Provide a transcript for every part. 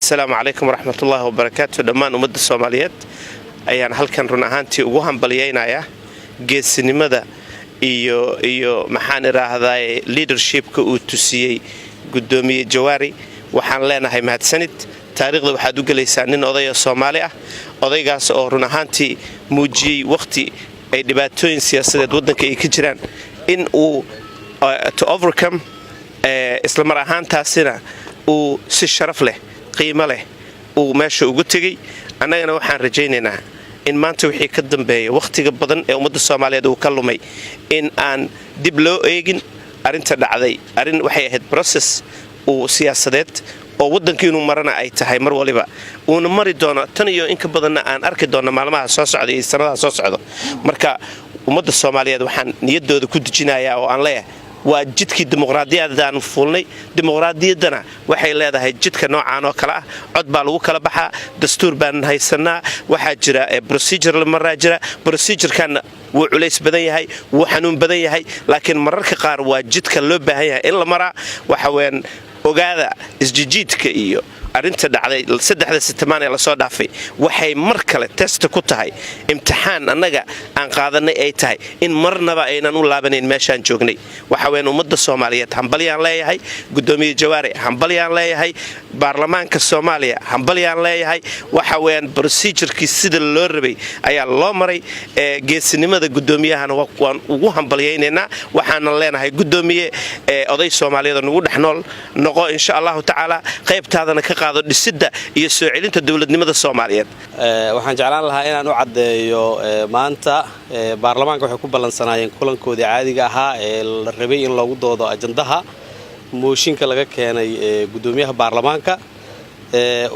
السلام عليكم ورحمة الله وبركاته. دمان أمد الصوماليات أيان هل كان رنا هانتي وهم بليينا يا جيس نمدا iyo maxaan iraahdaa leadership ka uu tusiyay gudoomiye Jawaari waxaan leenahay mahadsanid taariikhda waxaad u galaysaa nin oday Soomaali ah odaygaas oo run ahaantii muujiyay waqti ay dhibaatooyin siyaasadeed wadanka ay ka jiraan in uu to overcome isla mar ahaantaasina uu si sharaf leh qiimo leh uu meesha ugu tagay annagana waxaan rajaynaynaa in maanta wixii ka dambeeyo waqtiga badan ee ummadda Soomaaliyeed uu ka lumay in aan dib loo eegin arinta dhacday arin waxay ahayd process oo siyaasadeed oo wadankiinu marana ay tahay mar waliba uu mari doono tan iyo in ka badan aan arki doono maalmaha soo socda iyo sanadaha soo socda marka ummadda Soomaaliyeed waxaan niyadooda ku dejinayaa oo aan leeyahay waa jidkii dimuqraadiyadda aan fuulnay dimuqraadiyaddana waxay leedahay jidka noocaan oo kala ah cod baa lagu kala baxaa dastuur baan haysanaa waxa jira procedure la maraa jira procedure-kan wuu culays badan yahay wuu xanuun badan yahay laakiin mararka qaar waa jidka loo baahan yahay in la maraa waxa weyn ogaada isjijiidka iyo arinta dhacday saddexda sitmaan ee la soo dhaafay waxay mar kale test ku tahay imtixaan annaga aan qaadanay ay tahay in marnaba aynan u laabaneyn meeshaan joognay waxa weyn ummadda Soomaaliyeed hambaliyaan leeyahay gudoomiye Jawaari hambaliyaan leeyahay baarlamaanka Soomaaliya hambaliyaan leeyahay waxa weyn procedure-kii sida loo rabay ayaa loo maray geesinimada gudoomiyahana waan ugu hambaliyaynaynaa waxaan leenahay gudoomiye oday Soomaaliyeed oo ugu dhaxnool noqo insha Allah ta'ala qaybtaadana ka dhisidda iyo soo celinta dawladnimada Soomaaliyeed waxaan jeclaan lahaa inaan u cadeeyo maanta baarlamaanka waxay ku balansanayeen kulankoodii caadiga ahaa ee la rabay in lagu doodo ajandaha mooshinka laga keenay gudoomiyaha baarlamaanka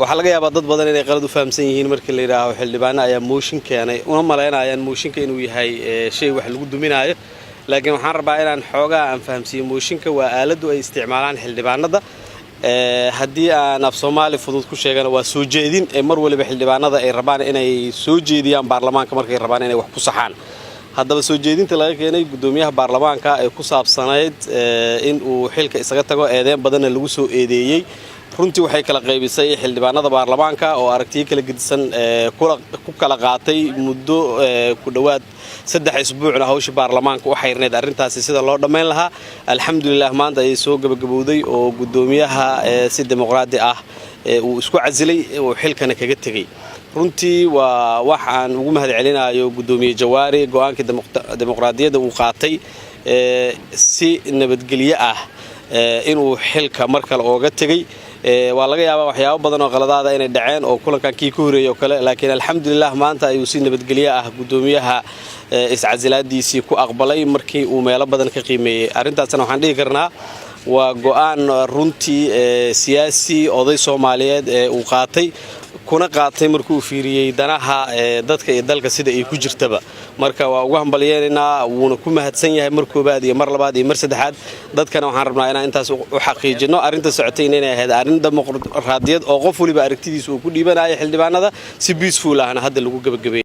waxa laga yaabaa dad badan inay qalad u fahamsan yihiin markii la yiraahdo xildhibaano ayaa mooshin keenay una maleynayaan mooshinka inuu yahay shay wax lagu duminayo laakiin waxaan rabaa inaan xoogaa aan fahamsiyo mooshinka waa aalad ay isticmaalaan xildhibaanada haddii aan af Soomaali fudud ku sheegana waa soo jeedin ee mar waliba xildhibaanada ay rabaan inay soo jeediyaan baarlamaanka markay rabaan inay wax ku saxaan haddaba soo jeedinta laga keenay gudoomiyaha baarlamaanka ay ku saabsanayd in uu xilka isaga tago eedeyn badan lagu soo eedeeyay runtii waxay kala qaybisay xildhibaanada baarlamaanka oo aragtiyo kala gedisan ku kala qaatay muddo ku dhawaad 3 isbuucna hawsha baarlamaanka u xayrneed arintaasi sida loo dhameyn lahaa alxamdulillah maanta ay soo gabagabowday oo gudoomiyaha si dimuqraadi ah uu isku casilay oo xilkana kaga tagay runtii waa waxaan ugu mahadcelinayo gudoomiye Jawaari go'aankii dimuqraadiyadda uu qaatay si nabadgelyo ah inuu xilka mar kale ooga tagay waa laga yaabaa waxyaabo badan oo qaladaada inay dhaceen oo kulankan kii ku horeeyay oo kale laakiin alxamdulillah maanta ayuu si nabadgelyo ah gudoomiyaha iscazilaadiisii ku aqbalay markii uu meelo badan ka qiimeeyay arintaasna waxaan dhihi karnaa waa go'aan runtii siyaasi oday Soomaaliyeed uu qaatay kuna qaatay markuu fiiriyay danaha dadka iyo dalka sida ay ku jirtaba marka waa ugu hambalyeynaa wuuna ku mahadsan yahay mar koobaad iyo mar labaad iyo mar saddexaad dadkana waxaan rabnaa inaan intaas u xaqiijino arinta socotay inay ahayd arin dimuqraadiyad oo qof waliba aragtidiisa uu ku dhiibanayo xildhibaanada si peaceful ahna hadda lagu gabagabay